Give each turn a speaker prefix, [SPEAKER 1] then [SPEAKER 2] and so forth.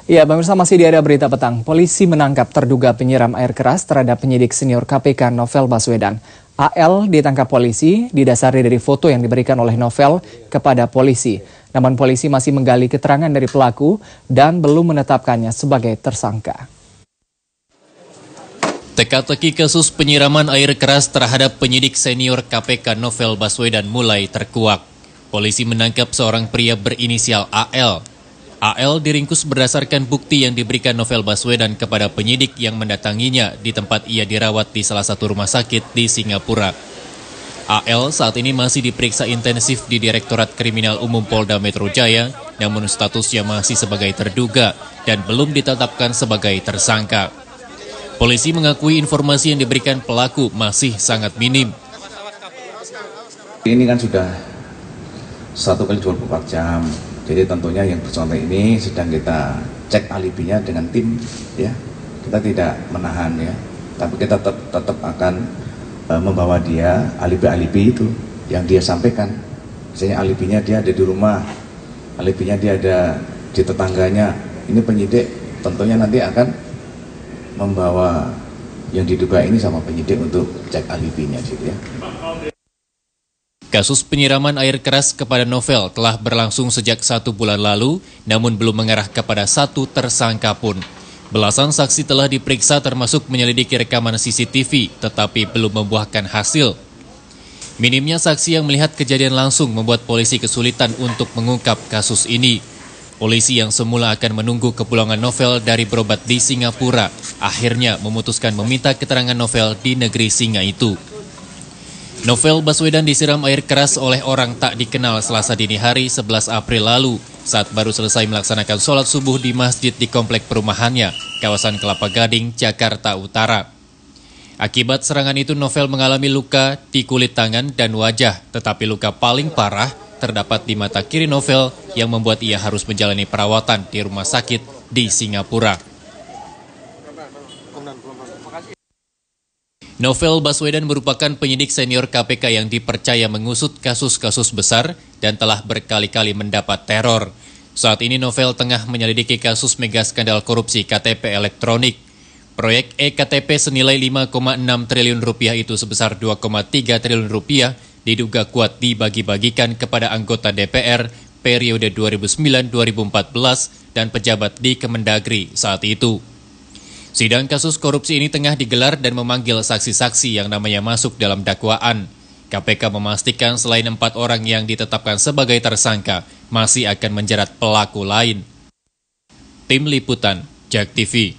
[SPEAKER 1] Ya, pemirsa, masih di area berita petang. Polisi menangkap terduga penyiram air keras terhadap penyidik senior KPK Novel Baswedan. AL ditangkap polisi didasari dari foto yang diberikan oleh Novel kepada polisi. Namun polisi masih menggali keterangan dari pelaku dan belum menetapkannya sebagai tersangka.
[SPEAKER 2] Teka-teki kasus penyiraman air keras terhadap penyidik senior KPK Novel Baswedan mulai terkuak. Polisi menangkap seorang pria berinisial AL. AL diringkus berdasarkan bukti yang diberikan Novel Baswedan kepada penyidik yang mendatanginya di tempat ia dirawat di salah satu rumah sakit di Singapura. AL saat ini masih diperiksa intensif di Direktorat Kriminal Umum Polda Metro Jaya, namun statusnya masih sebagai terduga dan belum ditetapkan sebagai tersangka. Polisi mengakui informasi yang diberikan pelaku masih sangat minim.
[SPEAKER 3] Ini kan sudah 1x24 jam. Jadi tentunya yang bersangkutan ini sedang kita cek alibinya dengan tim, ya. Kita tidak menahan, ya, tapi kita tetap akan membawa dia alibi-alibi itu yang dia sampaikan. Misalnya alibinya dia ada di rumah, alibinya dia ada di tetangganya. Ini penyidik tentunya nanti akan membawa yang diduga ini sama penyidik untuk cek alibinya, gitu ya.
[SPEAKER 2] Kasus penyiraman air keras kepada Novel telah berlangsung sejak 1 bulan lalu, namun belum mengarah kepada satu tersangka pun. Belasan saksi telah diperiksa termasuk menyelidiki rekaman CCTV, tetapi belum membuahkan hasil. Minimnya saksi yang melihat kejadian langsung membuat polisi kesulitan untuk mengungkap kasus ini. Polisi yang semula akan menunggu kepulangan Novel dari berobat di Singapura, akhirnya memutuskan meminta keterangan Novel di negeri Singa itu. Novel Baswedan disiram air keras oleh orang tak dikenal Selasa dini hari 11 April lalu saat baru selesai melaksanakan sholat subuh di masjid di komplek perumahannya, kawasan Kelapa Gading, Jakarta Utara. Akibat serangan itu Novel mengalami luka di kulit tangan dan wajah, tetapi luka paling parah terdapat di mata kiri Novel yang membuat ia harus menjalani perawatan di rumah sakit di Singapura. Novel Baswedan merupakan penyidik senior KPK yang dipercaya mengusut kasus-kasus besar dan telah berkali-kali mendapat teror. Saat ini Novel tengah menyelidiki kasus mega skandal korupsi KTP elektronik. Proyek EKTP senilai 5,6 triliun rupiah itu sebesar 2,3 triliun rupiah diduga kuat dibagi-bagikan kepada anggota DPR periode 2009-2014 dan pejabat di Kemendagri saat itu. Sidang kasus korupsi ini tengah digelar dan memanggil saksi-saksi yang namanya masuk dalam dakwaan. KPK memastikan selain 4 orang yang ditetapkan sebagai tersangka, masih akan menjerat pelaku lain. Tim Liputan, JAK TV.